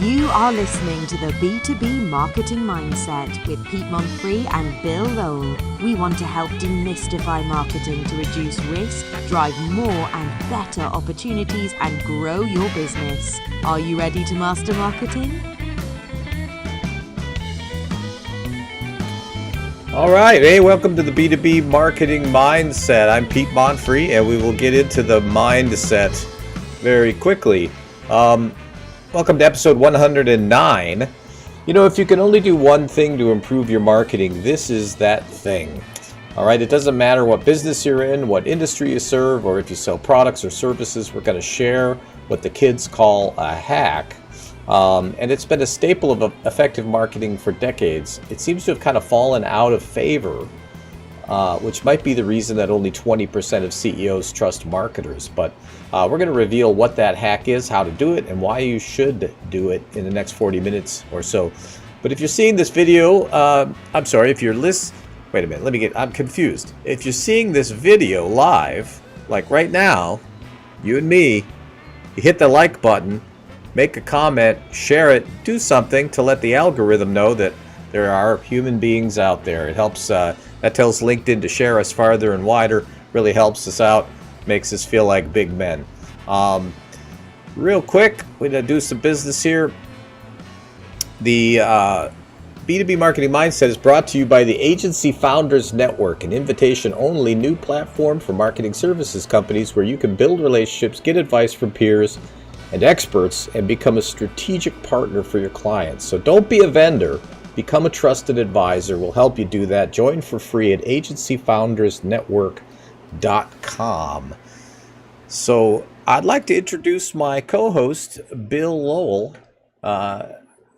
You are listening to the B2B Marketing Mindset with Pete Monfre and Bill Lowell. We want to help demystify marketing to reduce risk, drive more and better opportunities, and grow your business. Are you ready to master marketing? All right. Hey, welcome to the B2B Marketing Mindset. I'm Pete Monfre, and we will get into the mindset very quickly. Welcome to episode 109. You know, if you can only do one thing to improve your marketing, this is that thing. All right. It doesn't matter what business you're in, what industry you serve, or if you sell products or services. We're going to share what the kids call a hack. And it's been a staple of effective marketing for decades. It seems to have kind of fallen out of favor, which might be the reason that only 20% of CEOs trust marketers. But we're going to reveal what that hack is, how to do it, and why you should do it in the next 40 minutes or so. But if you're seeing this video, I'm sorry, if you're wait a minute, I'm confused. If you're seeing this video live, like right now, you and me, you hit the like button, make a comment, share it, do something to let the algorithm know that there are human beings out there. It helps, that tells LinkedIn to share us farther and wider, really helps us out, makes us feel like big men. Real quick, we're going to do some business here. The B2B Marketing Mindset is brought to you by the Agency Founders Network, an invitation-only new platform for marketing services companies where you can build relationships, get advice from peers and experts, and become a strategic partner for your clients. So don't be a vendor, become a trusted advisor. We'll help you do that. Join for free at AgencyFoundersNetwork.com. So I'd like to introduce my co-host, Bill Lowell.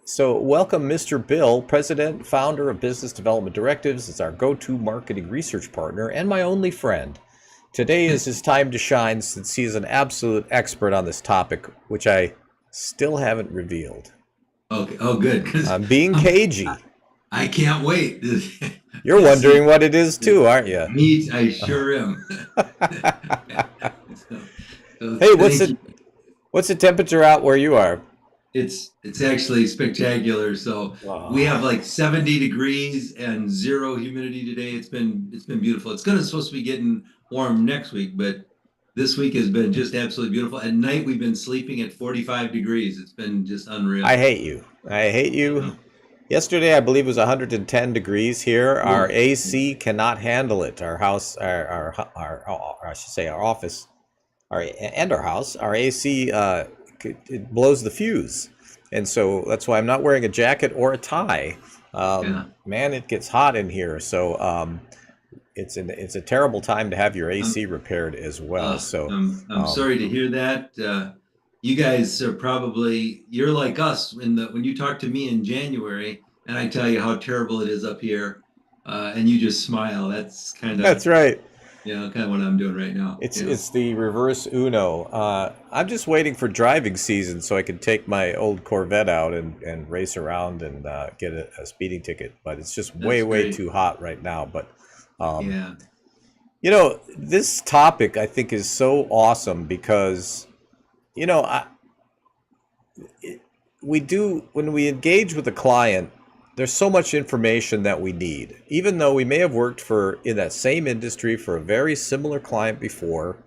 So welcome, Mr. Bill, President, Founder of Business Development Directives. It's our go-to marketing research partner and my only friend. Today is his time to shine since he is an absolute expert on this topic, which I still haven't revealed. Okay. Oh, good. I'm being cagey. I can't wait. You're wondering what it is too, aren't you? Me, I sure am. Hey, what's the temperature out where you are? It's actually spectacular. So we have like 70 degrees and zero humidity today. It's been beautiful. It's supposed to be getting warm next week, but this week has been just absolutely beautiful. At night, we've been sleeping at 45 degrees. It's been just unreal. I hate you. Yesterday, I believe it was 110 degrees here. Our AC cannot handle it. Our house, I should say our office, our house, our AC, it blows the fuse. And so that's why I'm not wearing a jacket or a tie. Man, it gets hot in here. So, it's a terrible time to have your AC repaired as well. So I'm sorry to hear that. You guys are you're like us when you talk to me in January and I tell you how terrible it is up here, and you just smile. That's right. Kind of what I'm doing right now. It's the reverse Uno. I'm just waiting for driving season so I can take my old Corvette out and race around and get a speeding ticket. But it's just way too hot right now. But you know, this topic I think is so awesome because, you know, when we engage with a client, there's so much information that we need. Even though we may have worked in that same industry for a very similar client before,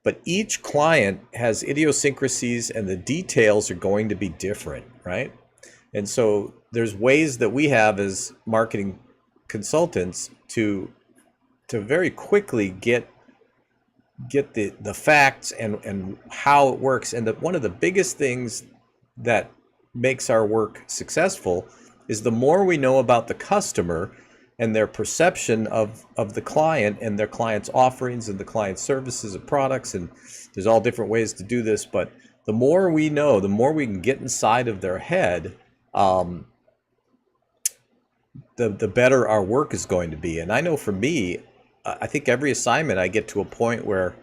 but each client has idiosyncrasies and the details are going to be different, right? And so there's ways that we have as marketing consultants to very quickly get the facts and how it works. And one of the biggest things that makes our work successful is the more we know about the customer and their perception of the client and their client's offerings and the client's services and products. And there's all different ways to do this, but the more we know, the more we can get inside of their head, the better our work is going to be. And I know for me, I think every assignment I get to a point where,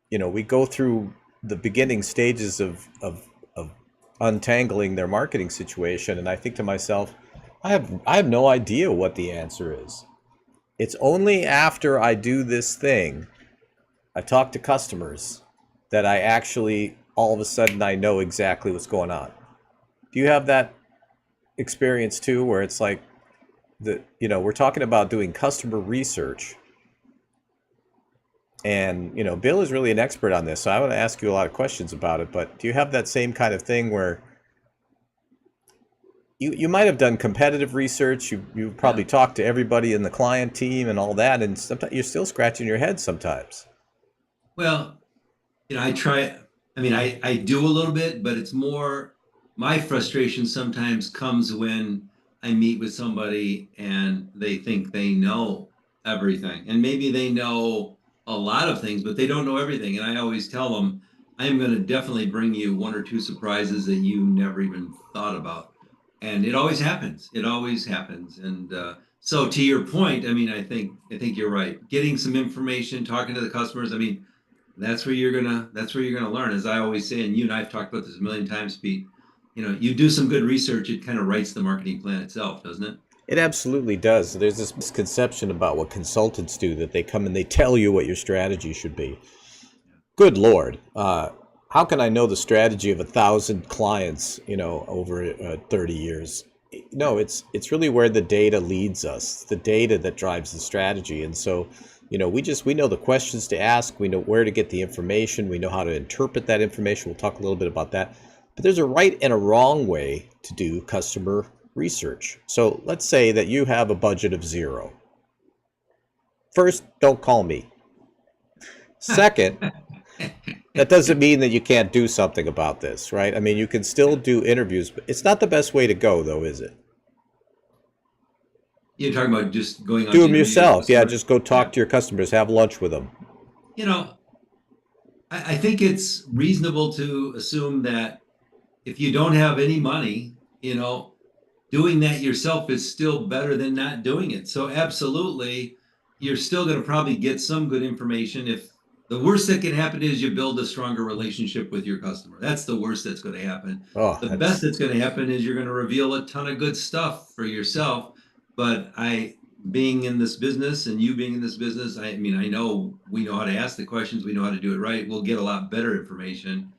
you know, we go through the beginning stages of untangling their marketing situation, and I think to myself, I have no idea what the answer is. It's only after I do this thing, I talk to customers, that I actually all of a sudden I know exactly what's going on. Do you have that experience too, where it's like we're talking about doing customer research, and Bill is really an expert on this, so I want to ask you a lot of questions about it. But do you have that same kind of thing where you might have done competitive research, you probably talked to everybody in the client team and all that, and sometimes you're still scratching your head sometimes? Well, I try. I mean, I do a little bit, but it's more my frustration sometimes comes when I meet with somebody and they think they know everything. And maybe they know a lot of things, but they don't know everything. And I always tell them, I am going to definitely bring you one or two surprises that you never even thought about. And it always happens. It always happens. And so to your point, I mean, I think you're right. Getting some information, talking to the customers. I mean, that's where you're gonna learn. As I always say, and you and I've talked about this a million times, Pete. You do some good research, it kind of writes the marketing plan itself, doesn't it? It absolutely does. There's this misconception about what consultants do, that they come and they tell you what your strategy should be. Good Lord. How can I know the strategy of 1,000 clients, over 30 years? No, it's really where the data leads us, the data that drives the strategy. And so, we know the questions to ask, we know where to get the information, we know how to interpret that information. We'll talk a little bit about that. But there's a right and a wrong way to do customer research. So let's say that you have a budget of 0. First, don't call me. Second, that doesn't mean that you can't do something about this, right? I mean, you can still do interviews, but it's not the best way to go, though, is it? You're talking about just going on Do to them interview yourself. Yeah, customers? just go talk Yeah. to your customers, have lunch with them. You know, I think it's reasonable to assume that if you don't have any money, doing that yourself is still better than not doing it. So absolutely, you're still going to probably get some good information. If the worst that can happen is you build a stronger relationship with your customer. That's the worst that's going to happen. Oh, The best that's that's going to happen is you're going to reveal a ton of good stuff for yourself. But being in this business and you being in this business, I mean, I know we know how to ask the questions, we know how to do it right. We'll get a lot better information.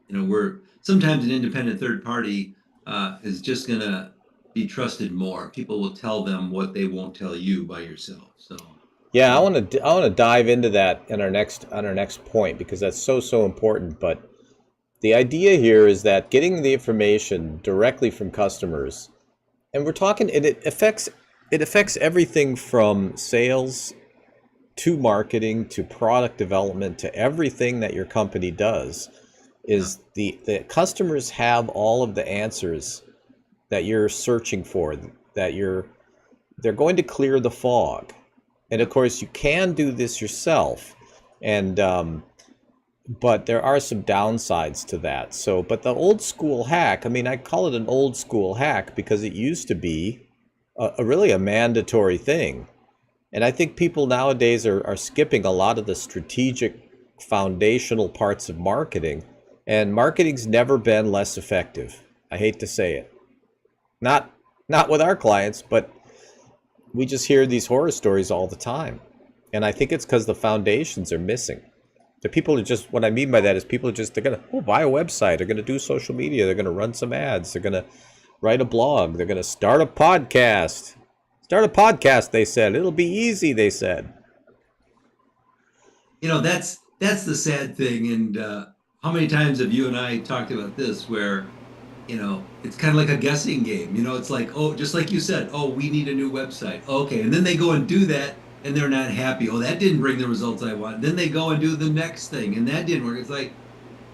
We're sometimes an independent third party is just going to be trusted more. People will tell them what they won't tell you by yourself. So, Yeah, I want to dive into that in our next point, because that's so important. But the idea here is that getting the information directly from customers, and we're talking, it affects everything from sales to marketing to product development to everything that your company does. yeah, Is the customers have all of the answers that you're searching for, that they're going to clear the fog. And of course, you can do this yourself, and but there are some downsides to that. So, but the old school hack, I mean, I call it an old school hack because it used to be really a mandatory thing. And I think people nowadays are skipping a lot of the strategic foundational parts of marketing, and marketing's never been less effective. I hate to say it. Not with our clients, but we just hear these horror stories all the time. And I think it's because the foundations are missing. The people are just, what I mean by that is people are just, they're going to buy a website, they're going to do social media, they're going to run some ads, they're going to write a blog, they're going to start a podcast. Start a podcast, they said. It'll be easy, they said. that's the sad thing. And how many times have you and I talked about this where it's kind of like a guessing game. It's like, oh, just like you said, oh, we need a new website. Okay. And then they go and do that and they're not happy. Oh, that didn't bring the results I want. Then they go and do the next thing and that didn't work. It's like,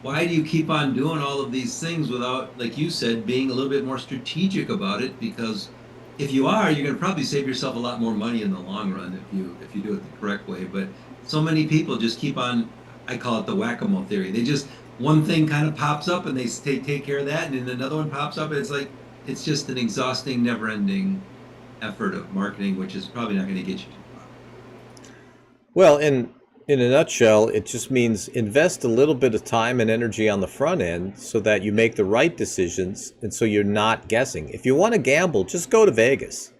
why do you keep on doing all of these things without, like you said, being a little bit more strategic about it? Because if you are, you're going to probably save yourself a lot more money in the long run if you do it the correct way. But so many people just keep on, I call it the whack-a-mole theory. They just, one thing kind of pops up and they take care of that, and then another one pops up, and it's like it's just an exhausting, never-ending effort of marketing, which is probably not going to get you too far. Well, in a nutshell, it just means invest a little bit of time and energy on the front end so that you make the right decisions, and so you're not guessing. If you want to gamble, just go to Vegas.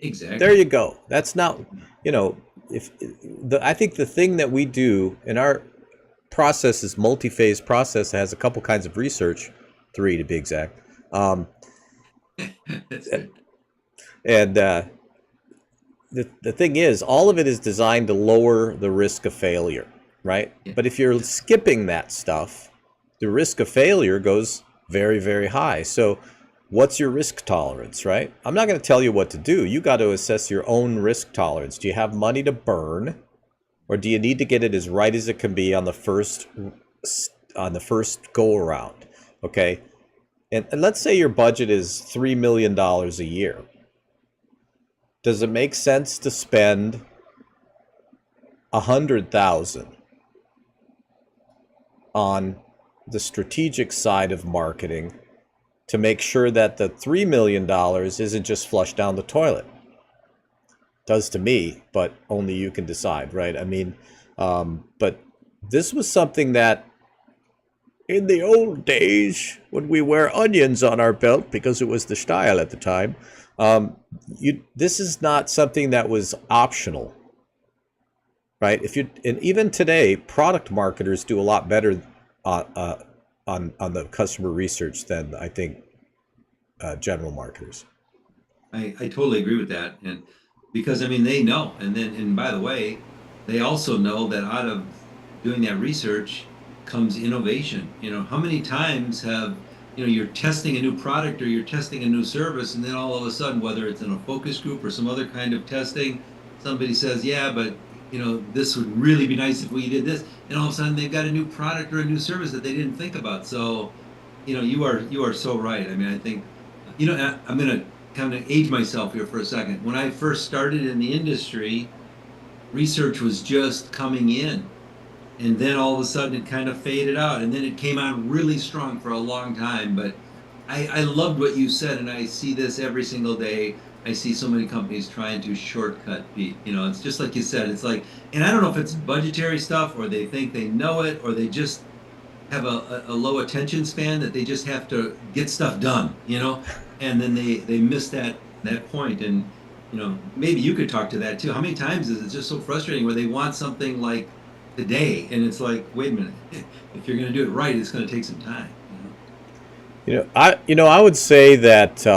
Exactly. There you go. That's not, I think the thing that we do in our process is multi-phase process. It has a couple kinds of research, 3 to be exact. Um, That's good. and the thing is, all of it is designed to lower the risk of failure, right? Yeah. But if you're skipping that stuff, the risk of failure goes very, very high. So what's your risk tolerance, right? I'm not going to tell you what to do. You got to assess your own risk tolerance. Do you have money to burn, or do you need to get it as right as it can be on the first go around? Okay. And let's say your budget is $3 million a year. Does it make sense to spend 100,000 on the strategic side of marketing to make sure that the $3 million isn't just flushed down the toilet? Does to me, but only you can decide, right? I mean, but this was something that in the old days when we wear onions on our belt because it was the style at the time, this is not something that was optional, right? And even today, product marketers do a lot better on the customer research than I think general marketers. I totally agree with that. And because I mean they know. And by the way, they also know that out of doing that research comes innovation. How many times have you're testing a new product or you're testing a new service, and then all of a sudden, whether it's in a focus group or some other kind of testing, somebody says, yeah, but this would really be nice if we did this, and all of a sudden they've got a new product or a new service that they didn't think about. So you are so right. I mean, I think I'm gonna kind of age myself here for a second. When I first started in the industry, research was just coming in, and then all of a sudden it kind of faded out, and then it came on really strong for a long time. But I loved what you said, and I see this every single day. I see so many companies trying to shortcut Pete. It's just like you said. It's like, and I don't know if it's budgetary stuff, or they think they know it, or they just have a low attention span that they just have to get stuff done, and then they miss that point. And maybe you could talk to that too. How many times is it just so frustrating where they want something like today, and it's like, wait a minute, if you're going to do it right, it's going to take some time. I would say that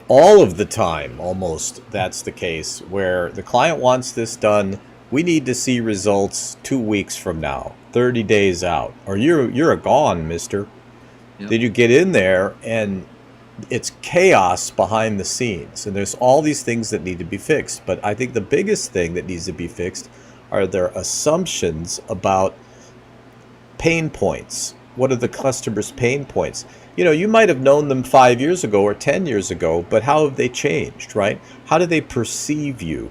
all of the time, almost, that's the case where the client wants this done. We need to see results 2 weeks from now, 30 days out, or you're a gone, mister. Yep. Then you get in there and it's chaos behind the scenes, and there's all these things that need to be fixed. But I think the biggest thing that needs to be fixed are their assumptions about pain points. What are the customer's pain points? You might have known them 5 years ago or 10 years ago, but how have they changed, right? How do they perceive you?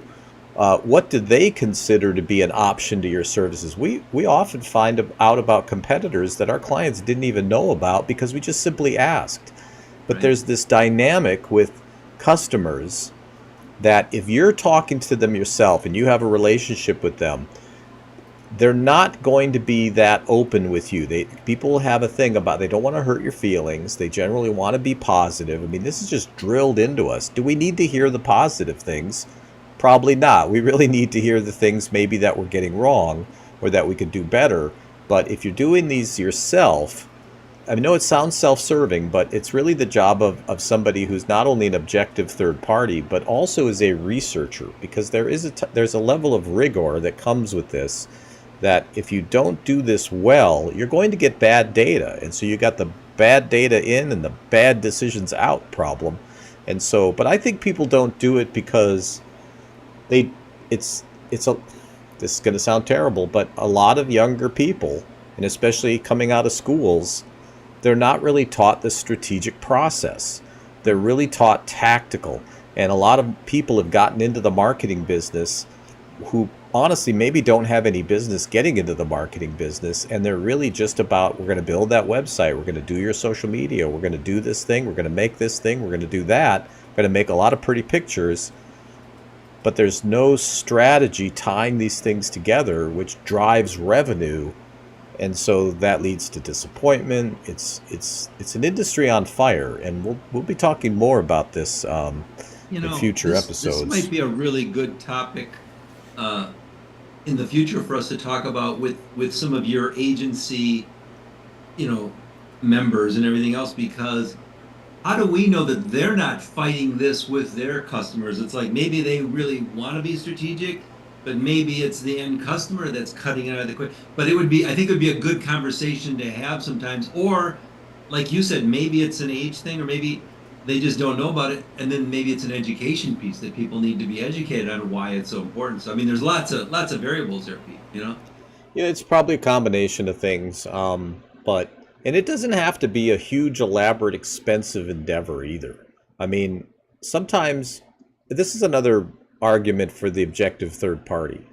What do they consider to be an option to your services? We often find out about competitors that our clients didn't even know about because we just simply asked. But Right. There's this dynamic with customers that if you're talking to them yourself and you have a relationship with them, they're not going to be that open with you. People have a thing about they don't want to hurt your feelings. They generally want to be positive. I mean, this is just drilled into us. Do we need to hear the positive things? Probably not. We really need to hear the things maybe that we're getting wrong or that we could do better. But if you're doing these yourself, I know it sounds self-serving, but it's really the job of somebody who's not only an objective third party, but also is a researcher, because there's a level of rigor that comes with this, that if you don't do this well, you're going to get bad data. And so you got the bad data in and the bad decisions out problem. And so, but I think people don't do it because this is going to sound terrible, but a lot of younger people, and especially coming out of schools, they're not really taught the strategic process. They're really taught tactical. And a lot of people have gotten into the marketing business who honestly maybe don't have any business getting into the marketing business. And they're really just about, we're going to build that website. We're going to do your social media. We're going to do this thing. We're going to make this thing. We're going to do that. We're going to make a lot of pretty pictures. But there's no strategy tying these things together, which drives revenue. And so that leads to disappointment. It's an industry on fire, and we'll be talking more about this in future episodes. This might be a really good topic in the future for us to talk about with some of your agency, members and everything else, because how do we know that they're not fighting this with their customers? It's like maybe they really want to be strategic, but maybe it's the end customer that's cutting it out of the quick. But I think it would be a good conversation to have sometimes. Or, like you said, maybe it's an age thing, or maybe they just don't know about it. And then maybe it's an education piece that people need to be educated on why it's so important. So, I mean, there's lots of variables there, Pete, you know? Yeah, it's probably a combination of things, and it doesn't have to be a huge, elaborate, expensive endeavor either. I mean, sometimes this is another argument for the objective third party.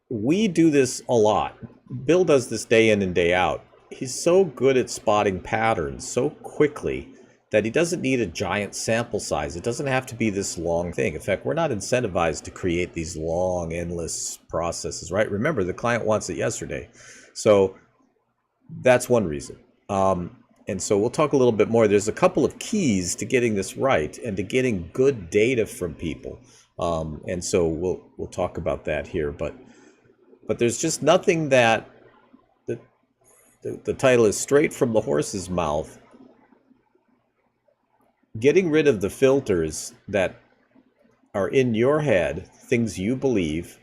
We do this a lot. Bill does this day in and day out. He's so good at spotting patterns so quickly that he doesn't need a giant sample size. It doesn't have to be this long thing. In fact, we're not incentivized to create these long, endless processes, right? Remember, the client wants it yesterday. So that's one reason. And so we'll talk a little bit more. There's a couple of keys to getting this right and to getting good data from people. And so we'll talk about that here. But there's just nothing that the title is straight from the horse's mouth. Getting rid of the filters that are in your head, things you believe.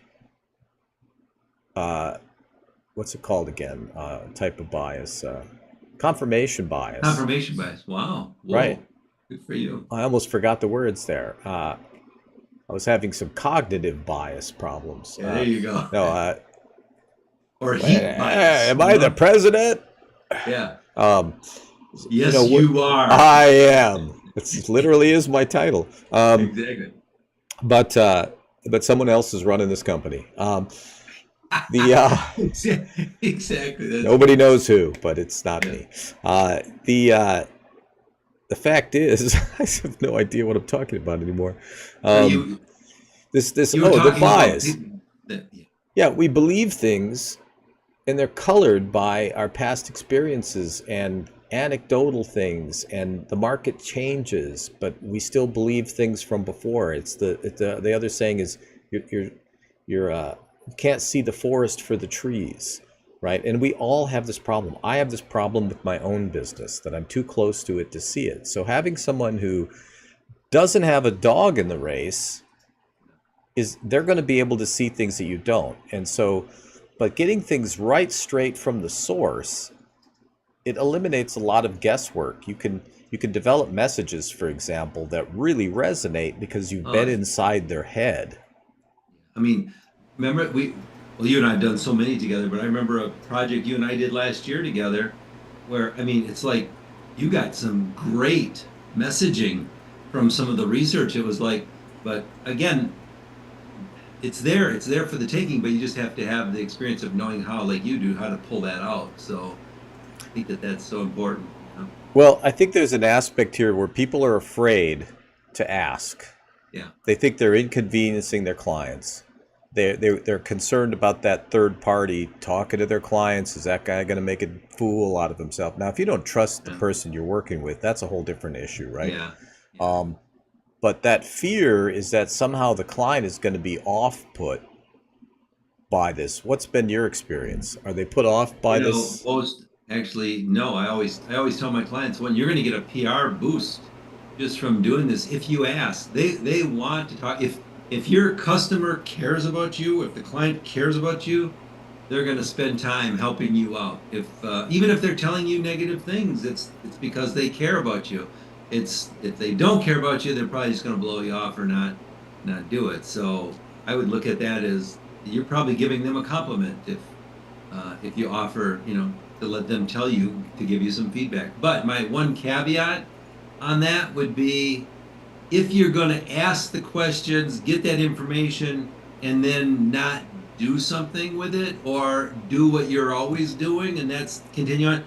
What's it called again? Type of bias. Confirmation bias. Confirmation bias. Wow. Whoa. Right. Good for you. I almost forgot the words there. I was having some cognitive bias problems. Yeah, there you go. No. Or heat bias. Am I the president? Yeah. Yes, you are. I am. It literally is my title. Exactly. But someone else is running this company. Exactly. Nobody knows who, but it's not me. The fact is, I have no idea what I'm talking about anymore. The bias. Yeah, we believe things, and they're colored by our past experiences and anecdotal things, and the market changes, but we still believe things from before. It's the other saying is you can't see the forest for the trees, right? And we all have this problem. I have this problem with my own business, that I'm too close to it to see it. So having someone who doesn't have a dog in the race, they're going to be able to see things that you don't. And so, but getting things right straight from the source, it eliminates a lot of guesswork. You can develop messages, for example, that really resonate because you've been inside their head. I mean, remember you and I have done so many together, but I remember a project you and I did last year together where, I mean, it's like you got some great messaging from some of the research. It was like, but again, it's there for the taking, but you just have to have the experience of knowing how, like you do, how to pull that out. So I think that's so important. You know? Well, I think there's an aspect here where people are afraid to ask. Yeah. They think they're inconveniencing their clients. They're concerned about that third party talking to their clients. Is that guy going to make a fool out of himself? Now, if you don't trust the person you're working with, that's a whole different issue, right? Yeah. But that fear is that somehow the client is going to be off-put by this. What's been your experience? Are they put off by this? Actually, no. I always tell my clients, when you're going to get a PR boost just from doing this, if you ask, they want to talk. If your customer cares about you, if the client cares about you, they're going to spend time helping you out. Even if they're telling you negative things, it's because they care about you. If they don't care about you, they're probably just going to blow you off or not do it. So I would look at that as you're probably giving them a compliment if you offer, to let them tell you, to give you some feedback. But my one caveat on that would be, if you're going to ask the questions, get that information, and then not do something with it, or do what you're always doing, and that's continue on,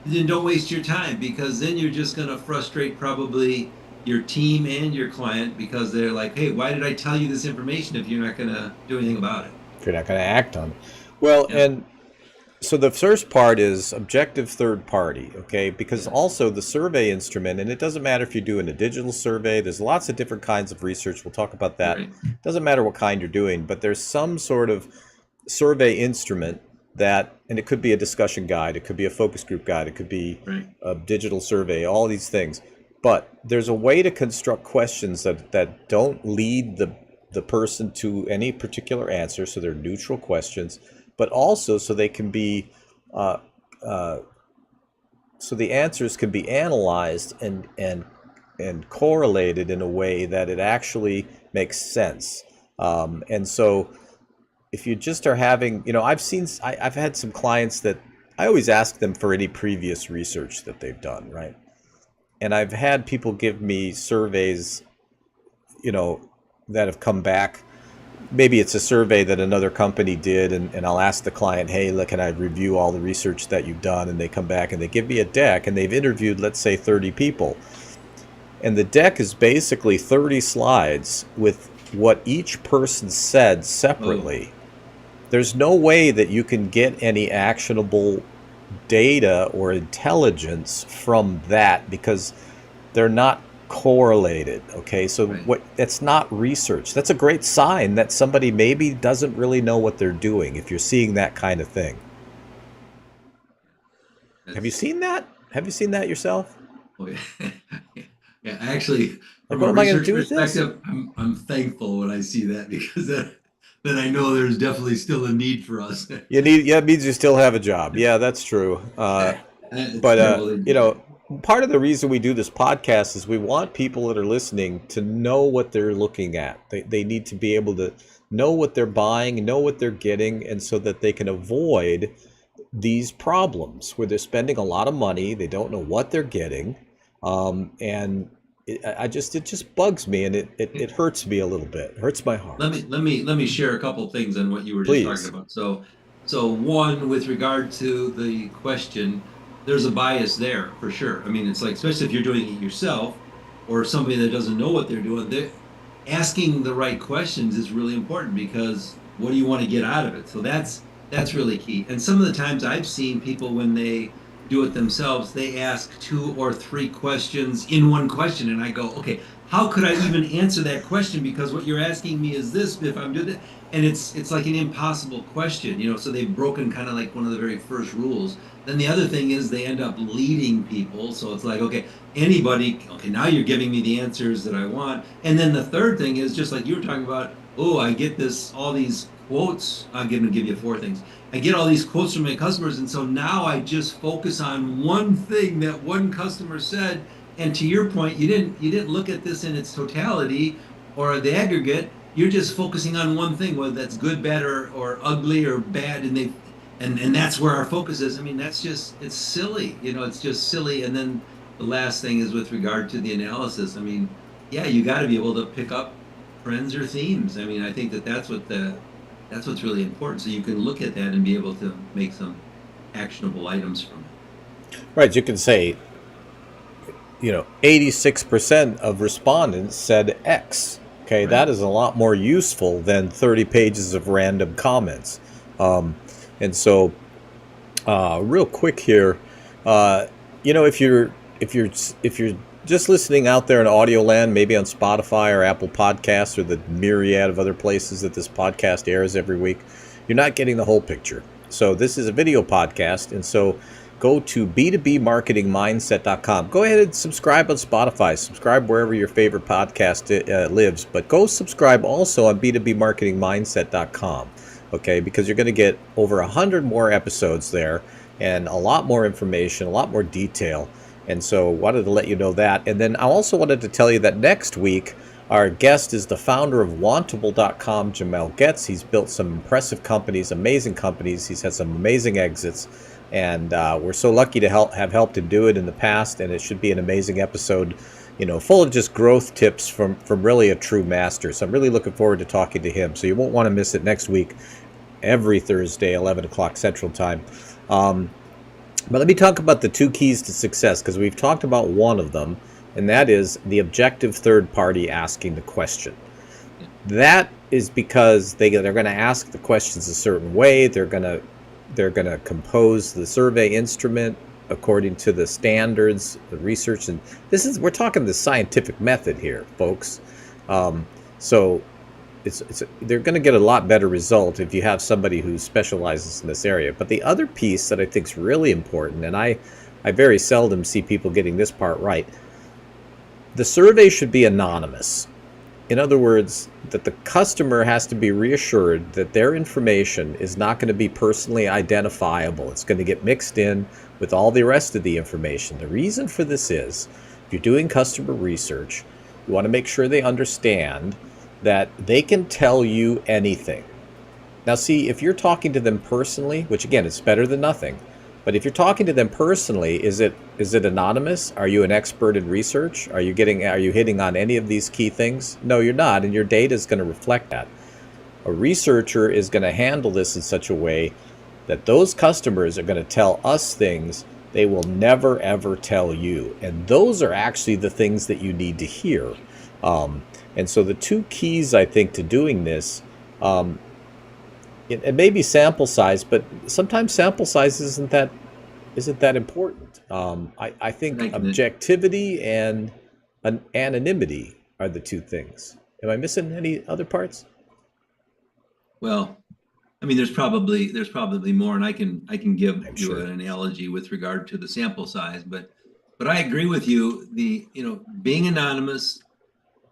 then don't waste your time, because then you're just going to frustrate probably your team and your client, because they're like, hey, why did I tell you this information if you're not going to do anything about it? If you're not going to act on it. Well, yeah. And so the first part is objective third party, okay? Because also the survey instrument, and it doesn't matter if you're doing a digital survey, there's lots of different kinds of research. We'll talk about that. Right. Doesn't matter what kind you're doing, but there's some sort of survey instrument that, and it could be a discussion guide, it could be a focus group guide, it could be a digital survey, all these things. But there's a way to construct questions that don't lead the person to any particular answer, so they're neutral questions, but also so they can be uh, uh, so the answers can be analyzed and correlated in a way that it actually makes sense. And so if you just are having, I've had some clients that I always ask them for any previous research that they've done, right? And I've had people give me surveys, that have come back. Maybe it's a survey that another company did, and I'll ask the client, hey, look, can I review all the research that you've done? And they come back and they give me a deck, and they've interviewed, let's say, 30 people. And the deck is basically 30 slides with what each person said separately. There's no way that you can get any actionable data or intelligence from that because they're not correlated. Okay, so that's not research. That's a great sign that somebody maybe doesn't really know what they're doing if you're seeing that kind of thing. Have you seen that? Have you seen that yourself? Oh, yeah. Yeah, actually, from what a am I gonna research do with this? perspective, I'm thankful when I see that, because then I know there's definitely still a need for us. It means you still have a job. Yeah, that's true. But part of the reason we do this podcast is we want people that are listening to know what they're looking at. They need to be able to know what they're buying, know what they're getting, and so that they can avoid these problems where they're spending a lot of money, they don't know what they're getting, and it just bugs me, and it hurts me a little bit. It hurts my heart. Let me share a couple things on what you were just talking about. So one, with regard to the question, there's a bias there for sure. I mean, it's like, especially if you're doing it yourself or somebody that doesn't know what they're doing, asking the right questions is really important, because what do you want to get out of it? So that's really key. And some of the times I've seen people, when they do it themselves, they ask 2 or 3 questions in one question, and I go, okay, how could I even answer that question? Because what you're asking me is this, if I'm doing it, and it's like an impossible question, so they've broken kind of like one of the very first rules. Then the other thing is they end up leading people, so it's like, okay, now you're giving me the answers that I want. And then the third thing is, just like you were talking about, I get all these quotes. I'm going to give you 4 things. I get all these quotes from my customers, and so now I just focus on one thing that one customer said. And to your point, you didn't look at this in its totality or the aggregate. You're just focusing on one thing, whether that's good, bad, or ugly or bad, and that's where our focus is. I mean, it's silly. It's just silly. And then the last thing is with regard to the analysis. I mean, yeah, you got to be able to pick up trends or themes. I mean, I think that's what's really important. So you can look at that and be able to make some actionable items from it. Right. You can say, 86% of respondents said X. Okay, right. That is a lot more useful than 30 pages of random comments. And so, real quick here, if you're just listening out there in audio land, maybe on Spotify or Apple Podcasts or the myriad of other places that this podcast airs every week, you're not getting the whole picture. So this is a video podcast, and so go to b2bmarketingmindset.com. Go ahead and subscribe on Spotify. Subscribe wherever your favorite podcast lives, but go subscribe also on b2bmarketingmindset.com. Okay, because you're going to get over 100 more episodes there, and a lot more information, a lot more detail. And so wanted to let you know that. And then I also wanted to tell you that next week, our guest is the founder of Wantable.com, Jamel Getz. He's built some impressive companies, amazing companies. He's had some amazing exits. And we're so lucky to have helped him do it in the past. And it should be an amazing episode, full of just growth tips from really a true master. So I'm really looking forward to talking to him. So you won't want to miss it next week, every Thursday, 11 o'clock Central Time. But let me talk about the 2 keys to success, because we've talked about one of them, and that is the objective third party asking the question. That is because they're going to ask the questions a certain way. They're going to compose the survey instrument according to the standards, the research, and we're talking the scientific method here, folks. So they're going to get a lot better result if you have somebody who specializes in this area. But the other piece that I think is really important, and I very seldom see people getting this part right, The survey should be anonymous. In other words, that the customer has to be reassured that their information is not going to be personally identifiable. It's going to get mixed in with all the rest of the information. The reason for this is, if you're doing customer research, you want to make sure they understand that they can tell you anything. Now see, if you're talking to them personally, which again, it's better than nothing, but if you're talking to them personally, is it anonymous? Are you an expert in research? Are you hitting on any of these key things? No, you're not, and your data is going to reflect that. A researcher is going to handle this in such a way that those customers are going to tell us things they will never ever tell you, and those are actually the things that you need to hear. And so the two keys, I think, to doing this. It may be sample size, but sometimes sample size isn't that important. I think objectivity and anonymity are the two things. Am I missing any other parts? Well, I mean, there's probably more, and I can give you sure. an analogy with regard to the sample size, but I agree with you. Being anonymous,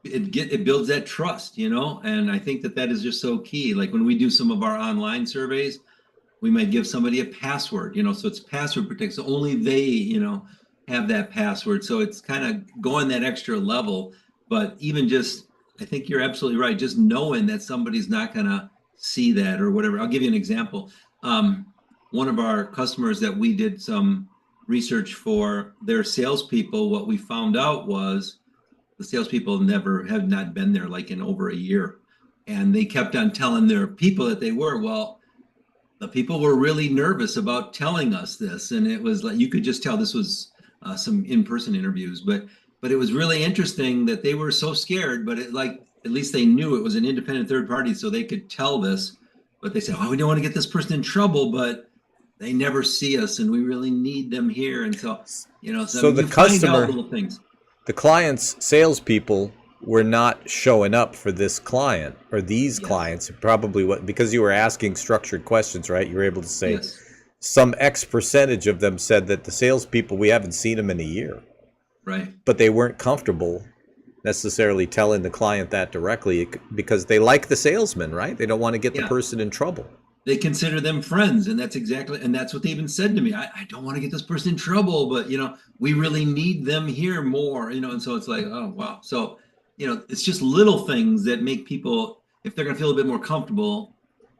it builds that trust, and I think that is just so key. Like when we do some of our online surveys, we might give somebody a password, so it's password protected, so only they, have that password. So it's kind of going that extra level. But even just, I think you're absolutely right, just knowing that somebody's not going to see that or whatever. I'll give you an example. One of our customers that we did some research for, their salespeople, what we found out was the salespeople had not been there like in over a year. And they kept on telling their people that they were. Well, the people were really nervous about telling us this. And it was like, you could just tell this was some in-person interviews, but it was really interesting that they were so scared, but at least they knew it was an independent third party, so they could tell this. But they said, oh, we don't want to get this person in trouble, but they never see us and we really need them here. And so, so the customer, find out little things. The client's salespeople were not showing up for this client or these clients. Probably because you were asking structured questions, right? You were able to say some X percentage of them said that the salespeople, we haven't seen them in a year. Right. But they weren't comfortable necessarily telling the client that directly because they like the salesman, right? They don't want to get the person in trouble. They consider them friends, and that's what they even said to me. I don't want to get this person in trouble, but we really need them here more, and so it's like, oh wow. So, it's just little things that make people, if they're gonna feel a bit more comfortable,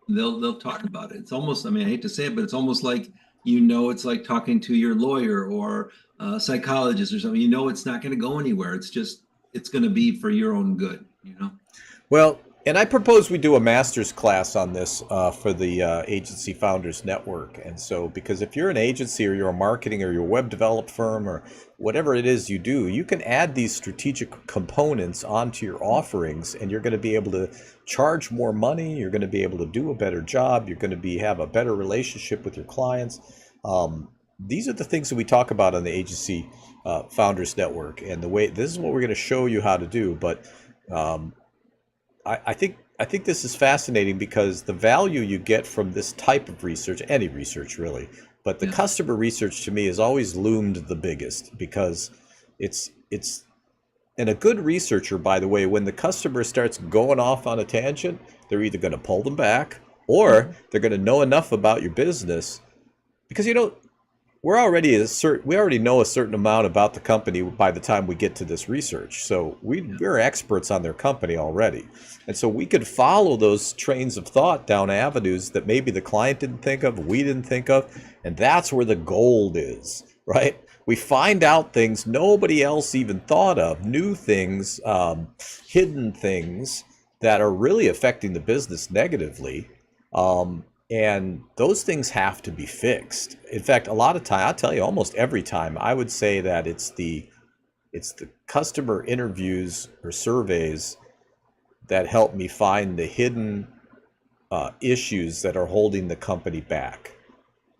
they'll talk about it. It's almost, I hate to say it, but it's almost like, it's like talking to your lawyer or a psychologist or something. It's not gonna go anywhere. It's gonna be for your own good, Well, and I propose we do a master's class on this for the Agency Founders Network. And so, because if you're an agency or you're a marketing or you're a web developed firm or whatever it is you do, you can add these strategic components onto your offerings, and you're going to be able to charge more money. You're going to be able to do a better job. You're going to have a better relationship with your clients. These are the things that we talk about on the Agency Founders Network, and this is what we're going to show you how to do. But I think this is fascinating because the value you get from this type of research, any research really, but the customer research to me has always loomed the biggest because it's and a good researcher, by the way, when the customer starts going off on a tangent, they're either going to pull them back or they're going to know enough about your business because we already know a certain amount about the company by the time we get to this research. So we're experts on their company already. And so we could follow those trains of thought down avenues that maybe the client didn't think of, we didn't think of. And that's where the gold is, right? We find out things nobody else even thought of, new things, hidden things that are really affecting the business negatively. And those things have to be fixed. In fact, a lot of time, I'll tell you, almost every time, I would say that it's the customer interviews or surveys that help me find the hidden issues that are holding the company back.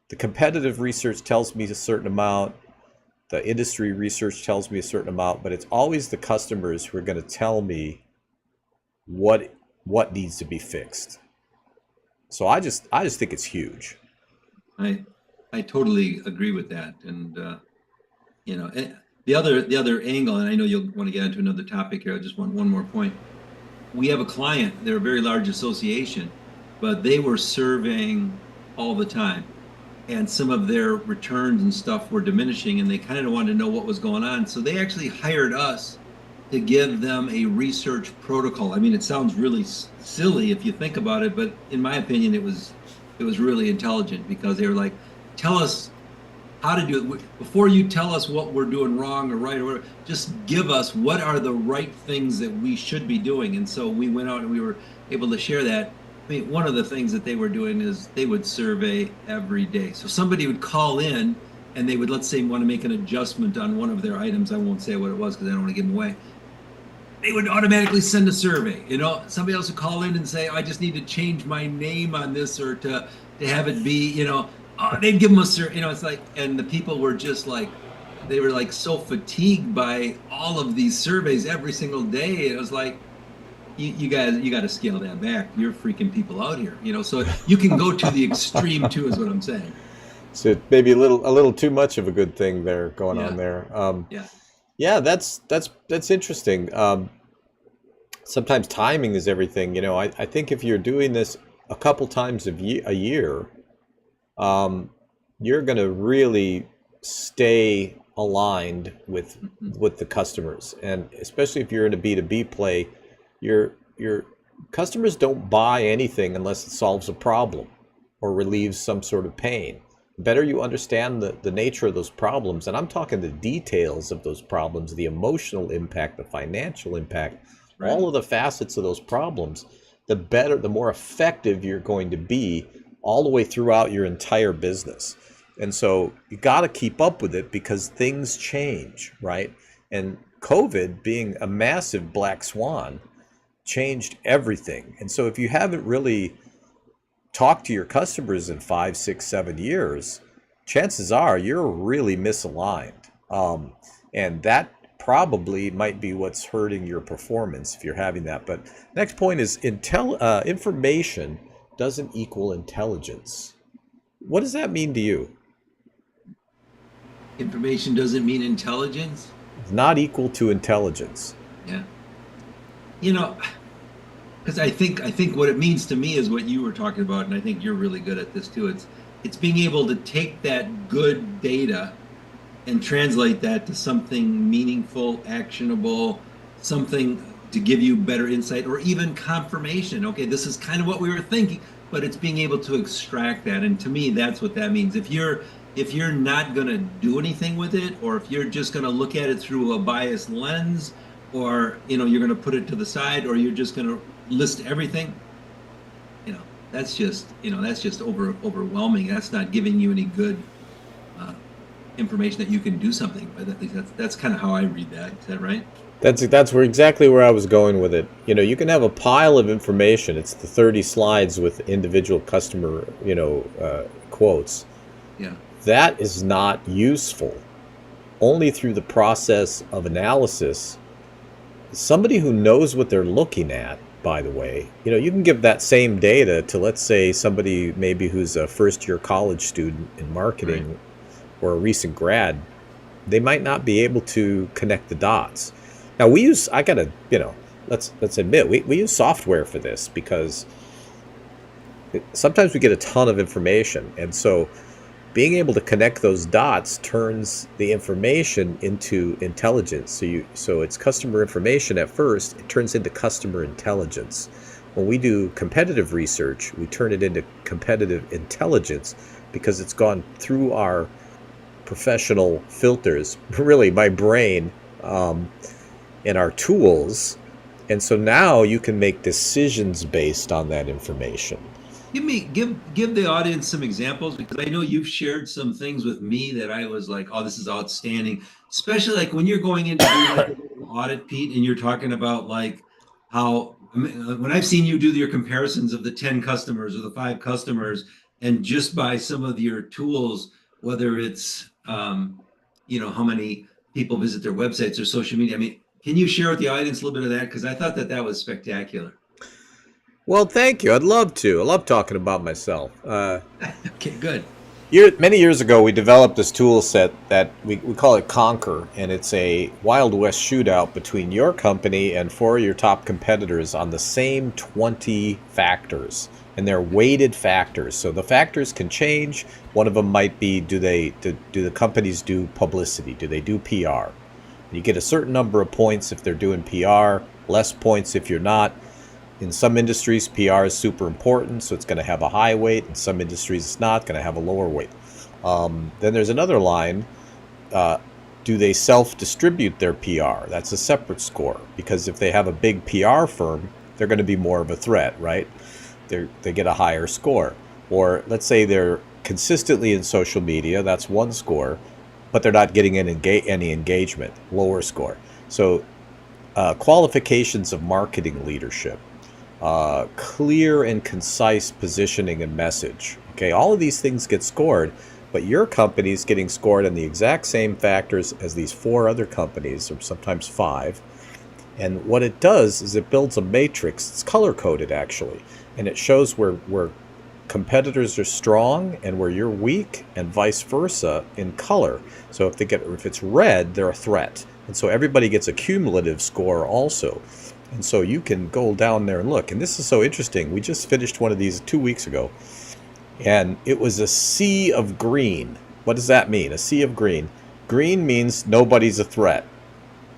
The competitive research tells me a certain amount. The industry research tells me a certain amount, but it's always the customers who are going to tell me what needs to be fixed. So I just think it's huge. I totally agree with that, and the other angle, and I know you'll want to get into another topic here. I just want one more point. We have a client, they're a very large association, but they were surveying all the time. And some of their returns and stuff were diminishing, and they kind of wanted to know what was going on. So they actually hired us to give them a research protocol. I mean, it sounds really silly if you think about it, but in my opinion, it was really intelligent because they were like, tell us how to do it before you tell us what we're doing wrong or right, or just give us what are the right things that we should be doing. And so we went out and we were able to share that. I mean, one of the things that they were doing is they would survey every day. So somebody would call in and they would, let's say, want to make an adjustment on one of their items. I won't say what it was because I don't want to give them away. They would automatically send a survey. Somebody else would call in and say, I just need to change my name on this, or to have it be, they'd give them a survey. It's like, and the people were just like, they were like so fatigued by all of these surveys every single day. It was like, you guys, you got to scale that back. You're freaking people out here, so you can go to the extreme too, is what I'm saying. So maybe a little too much of a good thing there going on there. Yeah. Yeah, that's interesting. Sometimes timing is everything. I think if you're doing this a couple times a year, you're going to really stay aligned with the customers, and especially if you're in a B2B play, your customers don't buy anything unless it solves a problem or relieves some sort of pain. The better you understand the nature of those problems, and I'm talking the details of those problems, the emotional impact, the financial impact, Right. all of the facets of those problems, the better, the more effective you're going to be all the way throughout your entire business. And so you got to keep up with it because things change, right? And COVID, being a massive black swan, changed everything. And so if you haven't really talked to your customers in 5, 6, 7 years, chances are you're really misaligned. And that probably might be what's hurting your performance if you're having that. But next point is information doesn't equal intelligence. What does that mean to you? Information doesn't mean intelligence. It's not equal to intelligence. Yeah. Because I think what it means to me is what you were talking about, and I think you're really good at this too. It's being able to take that good data and translate that to something meaningful, actionable, something to give you better insight or even confirmation. Okay, this is kind of what we were thinking, but it's being able to extract that. And to me, that's what that means. If you're not going to do anything with it, or if you're just going to look at it through a biased lens, or you're going to put it to the side, or you're just going to list everything, that's just overwhelming. That's not giving you any good information that you can do something with. At least that's kind of how I read that. Is that right? That's exactly where I was going with it. You can have a pile of information. It's the 30 slides with individual customer, quotes. Yeah. That is not useful. Only through the process of analysis. Somebody who knows what they're looking at, by the way, you can give that same data to, let's say, somebody maybe who's a first-year college student in marketing, right, or a recent grad. They might not be able to connect the dots. Now let's admit, we use software for this because sometimes we get a ton of information, and so being able to connect those dots turns the information into intelligence. So it's customer information at first, it turns into customer intelligence. When we do competitive research, we turn it into competitive intelligence because it's gone through our professional filters, really my brain, and our tools. And so now you can make decisions based on that information. Give the audience some examples, because I know you've shared some things with me that I was like, oh, this is outstanding. Especially like when you're going into like an audit, Pete, and you're talking about like how, when I've seen you do your comparisons of the 10 customers or the 5 customers, and just by some of your tools, whether it's how many people visit their websites or social media. I mean, can you share with the audience a little bit of that? Because I thought that was spectacular. Well, thank you. I'd love to. I love talking about myself. Okay, good. Many years ago, we developed this tool set that we call it Conquer, and it's a Wild West shootout between your company and four of your top competitors on the same 20 factors, and they're weighted factors. So the factors can change. One of them might be, do the companies do publicity? Do they do PR? You get a certain number of points if they're doing PR, less points if you're not. In some industries, PR is super important, so it's going to have a high weight. In some industries, it's not going to have a lower weight. Then there's another line. Do they self-distribute their PR? That's a separate score, because if they have a big PR firm, they're going to be more of a threat, right? They get a higher score. Or let's say they're consistently in social media, that's one score, but they're not getting any engagement, lower score. So qualifications of marketing leadership. Clear and concise positioning and message. Okay, all of these things get scored, but your company is getting scored on the exact same factors as these four other companies, or sometimes five. And what it does is it builds a matrix. It's color coded actually, and it shows where competitors are strong and where you're weak, and vice versa in color. So if it's red, they're a threat, and so everybody gets a cumulative score also. And so you can go down there and look. And this is so interesting. We just finished one of these 2 weeks ago. And it was a sea of green. What does that mean? A sea of green. Green means nobody's a threat.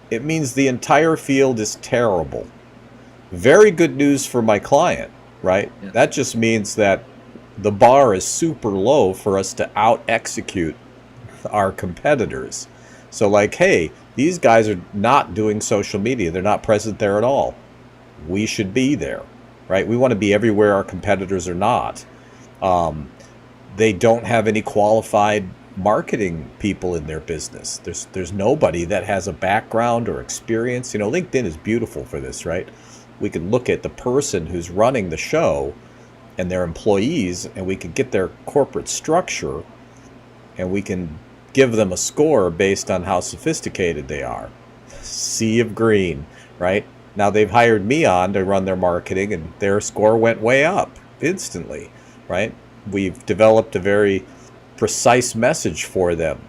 It means the entire field is terrible. Very good news for my client, right? Yeah. That just means that the bar is super low for us to out-execute our competitors. So like, hey, these guys are not doing social media. They're not present there at all. We should be there, right? We want to be everywhere our competitors are not. They don't have any qualified marketing people in their business. There's nobody that has a background or experience. You know, LinkedIn is beautiful for this, right? We can look at the person who's running the show and their employees, and we can get their corporate structure, and we can give them a score based on how sophisticated they are. Sea of green, right? Now they've hired me on to run their marketing, and their score went way up instantly, right? We've developed a very precise message for them.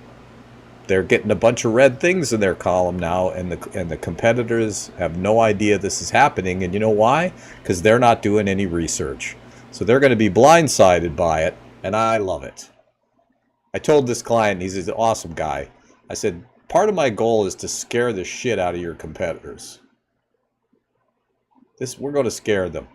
They're getting a bunch of red things in their column now, and the competitors have no idea this is happening. And you know why? Because they're not doing any research. So they're going to be blindsided by it, and I love it. I told this client, he's an awesome guy, I said, part of my goal is to scare the shit out of your competitors. We're going to scare them.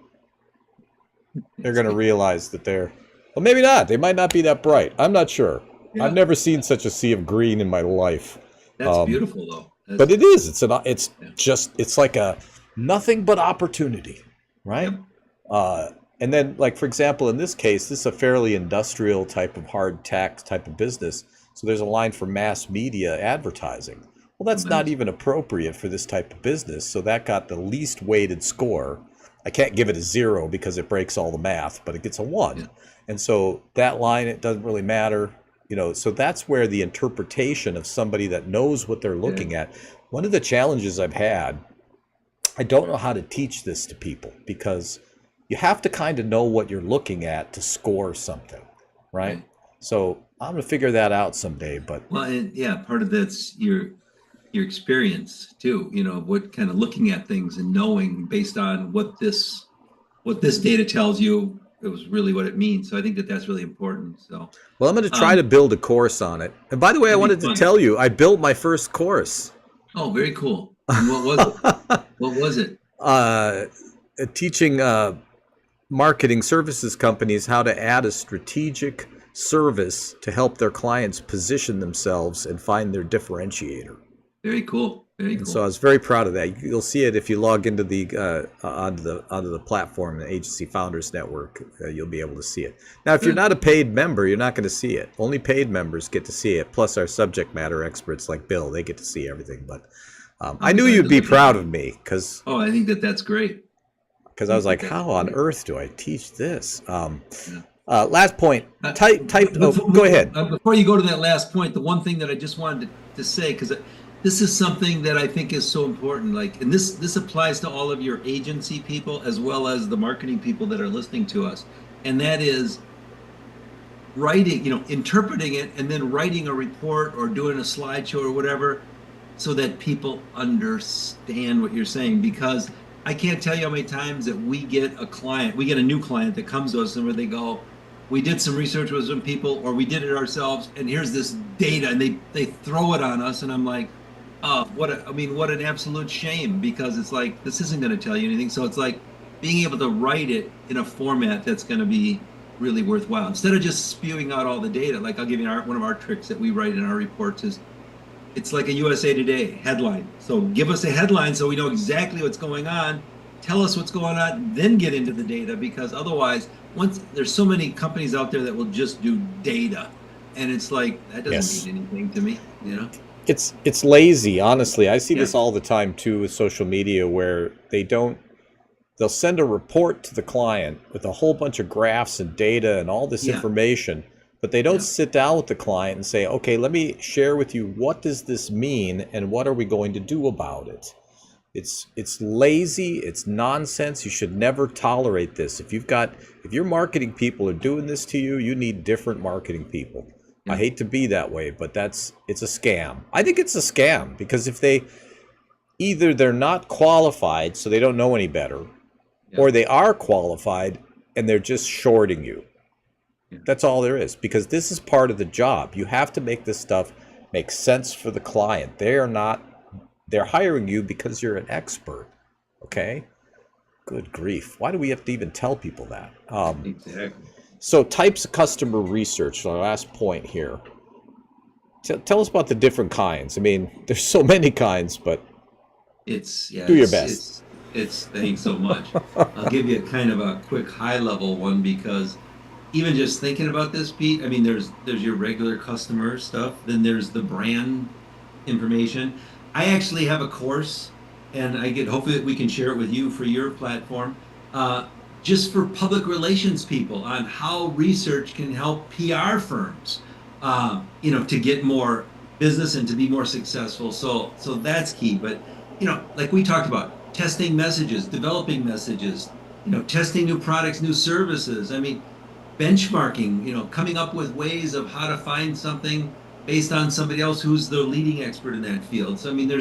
They're going to realize that well, maybe not. They might not be that bright. I'm not sure. Yeah. I've never seen such a sea of green in my life. That's beautiful, though. But it is. It's like a nothing but opportunity, right? Yep. And then, like, for example, in this case, this is a fairly industrial type of hard tack type of business. So there's a line for mass media advertising. Well, that's not even appropriate for this type of business. So that got the least weighted score. I can't give it a 0 because it breaks all the math, but it gets a 1. Yeah. And so that line, it doesn't really matter. You know, so that's where the interpretation of somebody that knows what they're looking at. One of the challenges I've had, I don't know how to teach this to people, because you have to kind of know what you're looking at to score something, right? So I'm going to figure that out someday. But well, and yeah, part of that's your experience too. You know, what kind of looking at things and knowing based on what this data tells you, it was really what it means. So I think that's really important. So well, I'm going to try to build a course on it. And by the way, I wanted to tell you, I built my first course. Oh, very cool. And what was it? What was it? Teaching marketing services companies how to add a strategic service to help their clients position themselves and find their differentiator. Very cool. Very cool. And so I was very proud of that. You'll see it if you log into the onto the platform, the AgencyFoundersNetwork. You'll be able to see it. Now, if you're not a paid member, you're not going to see it. Only paid members get to see it. Plus, our subject matter experts like Bill, they get to see everything. But I knew you'd be proud of me because. Oh, I think that's great. Because I was like, how on earth do I teach this? Last point. Go ahead. Before you go to that last point, the one thing that I just wanted to say, because this is something that I think is so important. Like, and this applies to all of your agency people as well as the marketing people that are listening to us. And that is, writing, interpreting it and then writing a report or doing a slideshow or whatever so that people understand what you're saying. Because I can't tell you how many times that we get a new client that comes to us and where they go, we did some research with some people or we did it ourselves and here's this data and they throw it on us and I'm like, oh, what an absolute shame, because it's like, this isn't going to tell you anything. So it's like being able to write it in a format that's going to be really worthwhile instead of just spewing out all the data. Like I'll give you one of our tricks that we write in our reports is it's like a USA Today headline. So give us a headline so we know exactly what's going on. Tell us what's going on, then get into the data, because otherwise, once there's so many companies out there that will just do data, and it's like that doesn't mean anything to me. It's lazy, honestly. I see Yeah. this all the time too with social media where they'll send a report to the client with a whole bunch of graphs and data and all this Yeah. information, but they don't Yeah. sit down with the client and say, okay, let me share with you, what does this mean and what are we going to do about it? It's lazy, it's nonsense. You should never tolerate this. If your marketing people are doing this to you, you need different marketing people. I hate to be that way, but it's a scam. I think it's a scam because if either they're not qualified, so they don't know any better, or they are qualified and they're just shorting you. That's all there is, because this is part of the job. You have to make this stuff make sense for the client. They're hiring you because you're an expert. Okay? Good grief. Why do we have to even tell people that? Exactly. So types of customer research, the last point here. Tell us about the different kinds. I mean, there's so many kinds, but do your best. Thanks so much. I'll give you a kind of a quick high level one, because even just thinking about this, Pete, I mean, there's your regular customer stuff, then there's the brand information. I actually have a course, and hopefully we can share it with you for your platform, just for public relations people on how research can help PR firms, to get more business and to be more successful. So that's key. But, like we talked about, testing messages, developing messages, testing new products, new services. I mean, benchmarking, coming up with ways of how to find something based on somebody else who's the leading expert in that field. So, I mean,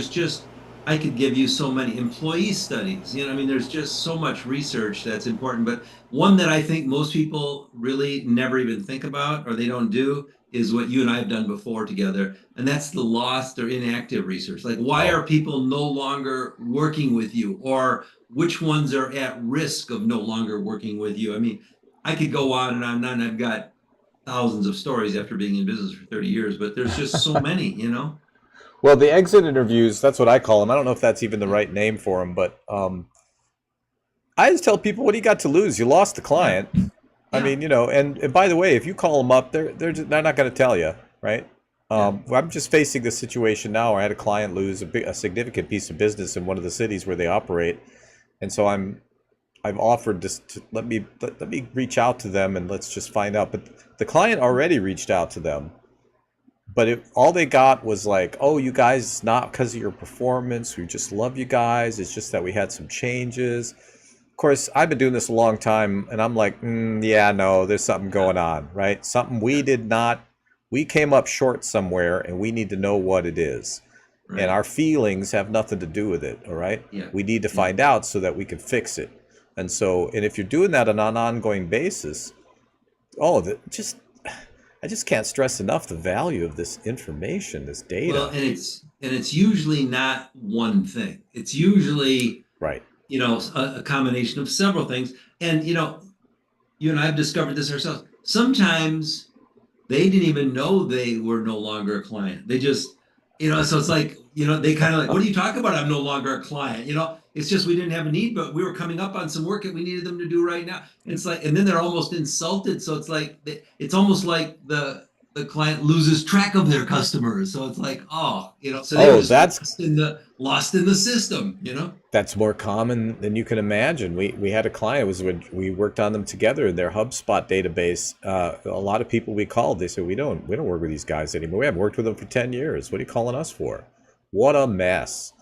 I could give you so many employee studies, I mean, there's just so much research that's important. But one that I think most people really never even think about or they don't do is what you and I have done before together. And that's the lost or inactive research. Like, why are people no longer working with you, or which ones are at risk of no longer working with you? I mean, I could go on and on and on. I've got thousands of stories after being in business for 30 years, but there's just so many. Well, the exit interviews, that's what I call them. I don't know if that's even the right name for them, but I just tell people, what do you got to lose? You lost the client. Yeah. I mean, and by the way, if you call them up, they're not going to tell you, right? I'm just facing this situation now where I had a client lose a significant piece of business in one of the cities where they operate, and so I've offered this to let me reach out to them and let's just find out. But the client already reached out to them, but all they got was like, oh, you guys, it's not because of your performance. We just love you guys. It's just that we had some changes. Of course, I've been doing this a long time, and I'm like, yeah, no, there's something going on, right? Something we came up short somewhere, and we need to know what it is. Right. And our feelings have nothing to do with it, all right? Yeah. We need to find out so that we can fix it. And if you're doing that on an ongoing basis, I just can't stress enough the value of this information, this data. Well, and it's usually not one thing. It's usually right. A combination of several things. And you and I have discovered this ourselves. Sometimes they didn't even know they were no longer a client. They just, so it's like, they kind of like, what are you talking about? I'm no longer a client. It's just we didn't have a need, but we were coming up on some work that we needed them to do right now. And it's like, and then they're almost insulted. So it's like, it's almost like the client loses track of their customers. So it's like, so they're just lost in the system, That's more common than you can imagine. We had a client, we worked on them together in their HubSpot database. A lot of people we called, they said, we don't work with these guys anymore. We haven't worked with them for 10 years. What are you calling us for? What a mess.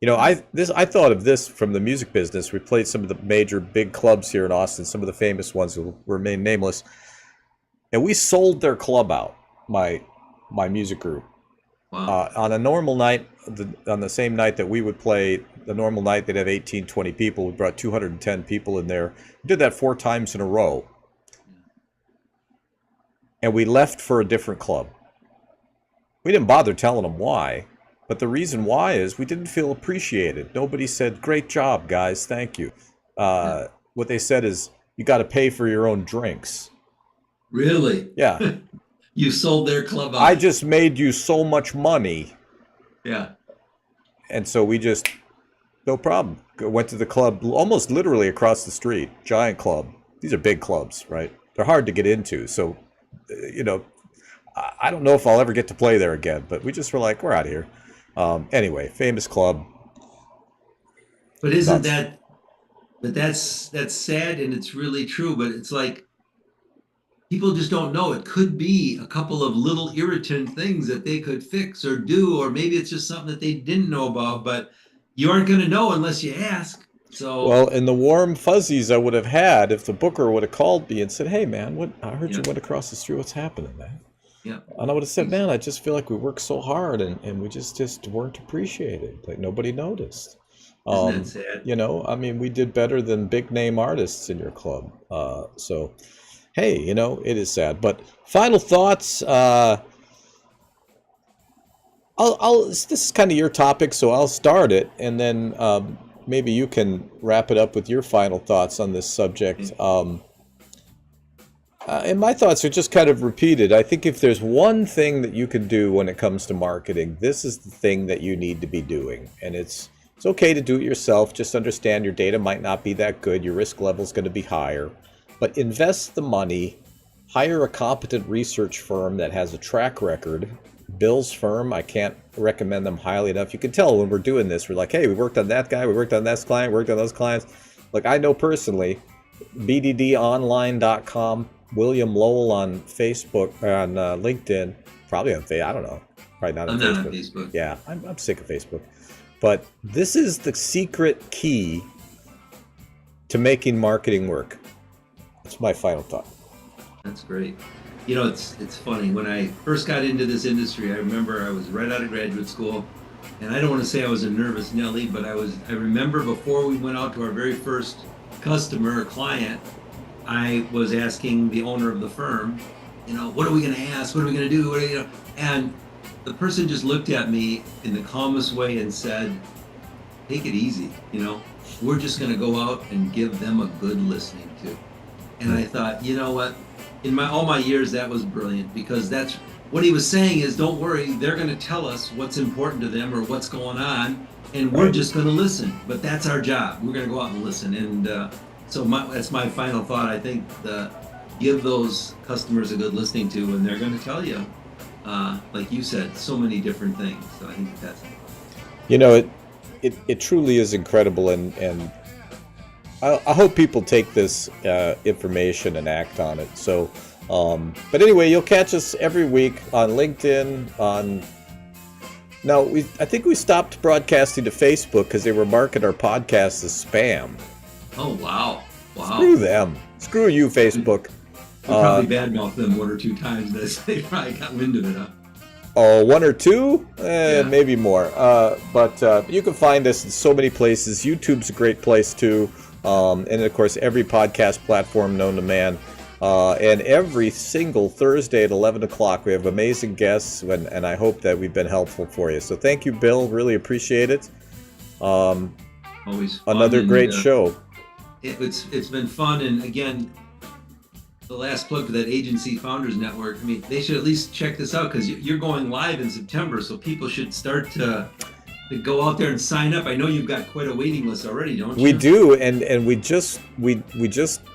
I thought of this from the music business. We played some of the major big clubs here in Austin, some of the famous ones who remain nameless. and we sold their club out, my music group. Wow. On a normal night, on the same night that we would play, the normal night they'd have 18, 20 people. We brought 210 people in there. We did that 4 times in a row. And we left for a different club. We didn't bother telling them why, but the reason why is we didn't feel appreciated. Nobody said, "Great job, guys, thank you." What they said is, "You got to pay for your own drinks." Really? Yeah. You sold their club out. I just made you so much money. Yeah. And so we just, no problem. Went to the club almost literally across the street. Giant club. These are big clubs, right? They're hard to get into. So, I don't know if I'll ever get to play there again, but we just were like, we're out of here. Anyway, famous club. But isn't that, but that's sad, and it's really true, but it's like, people just don't know. It could be a couple of little irritant things that they could fix or do, or maybe it's just something that they didn't know about, but you aren't going to know unless you ask. So, well, and the warm fuzzies I would have had if the booker would have called me and said, "Hey, man, I heard you went across the street. What's happening, man?" Yeah. And I would have said, "Man, I just feel like we worked so hard and we just weren't appreciated. Like nobody noticed." Isn't that sad? I mean, we did better than big name artists in your club. So, hey, it is sad. But final thoughts. This is kind of your topic, so I'll start it, and then maybe you can wrap it up with your final thoughts on this subject. And my thoughts are just kind of repeated. I think if there's one thing that you can do when it comes to marketing, this is the thing that you need to be doing. And it's okay to do it yourself. Just understand your data might not be that good. Your risk level is going to be higher. But invest the money, hire a competent research firm that has a track record. Bill's firm, I can't recommend them highly enough. You can tell when we're doing this, we're like, hey, we worked on that guy, we worked on this client, worked on those clients. Like I know personally, bddonline.com, William Lowell on Facebook, on LinkedIn, probably on Facebook, I don't know. Probably not on I'm Facebook. not on Facebook. Yeah, I'm sick of Facebook. But this is the secret key to making marketing work. That's my final thought. That's great. It's funny. When I first got into this industry, I remember I was right out of graduate school, and I don't want to say I was a nervous Nelly, but I remember before we went out to our very first customer or client, I was asking the owner of the firm, what are we going to ask? What are we going to do? And the person just looked at me in the calmest way and said, take it easy. We're just going to go out and give them a good listening to. And I thought, you know what? In all my years, that was brilliant, because that's what he was saying is, don't worry, they're going to tell us what's important to them or what's going on, and we're just going to listen. But that's our job. We're going to go out and listen. And so that's my final thought. I think give those customers a good listening to, and they're going to tell you, like you said, so many different things. So I think that's it truly is incredible, and I hope people take this information and act on it. So, but anyway, you'll catch us every week on LinkedIn. I think we stopped broadcasting to Facebook because they were marking our podcast as spam. Oh wow! Screw them. Screw you, Facebook. We probably badmouthed them 1 or 2 times. They probably got wind of it, huh? Oh, 1 or 2? Yeah. Maybe more. But you can find us in so many places. YouTube's a great place too. And of course, every podcast platform known to man. And every single Thursday at 11 o'clock, we have amazing guests, and I hope that we've been helpful for you. So thank you, Bill. Really appreciate it. Always fun. Another great show. It's been fun, and again, the last plug for that Agency Founders Network. I mean, they should at least check this out, because you're going live in September, so people should start to go out there and sign up. I know you've got quite a waiting list already, don't you? We do, and we just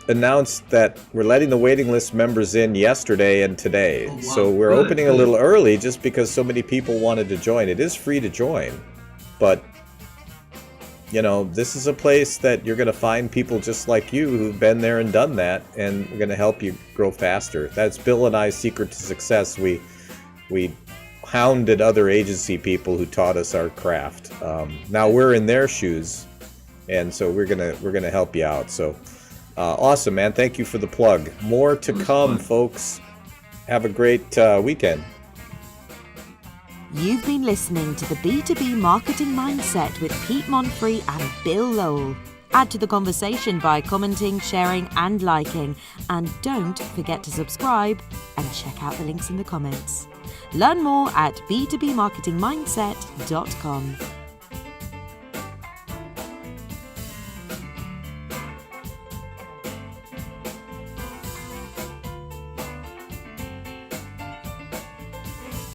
announced that we're letting the waiting list members in yesterday and today. Oh, wow. So we're opening a little early just because so many people wanted to join. It is free to join, but this is a place that you're going to find people just like you who've been there and done that, and we're going to help you grow faster. That's Bill and I's secret to success. We hounded other agency people who taught us our craft. Now we're in their shoes, and so we're gonna help you out. So awesome, man! Thank you for the plug. More to come, folks. Have a great weekend. You've been listening to the B2B Marketing Mindset with Pete Monfre and Bill Lowell. Add to the conversation by commenting, sharing and liking. And don't forget to subscribe and check out the links in the comments. Learn more at b2bmarketingmindset.com.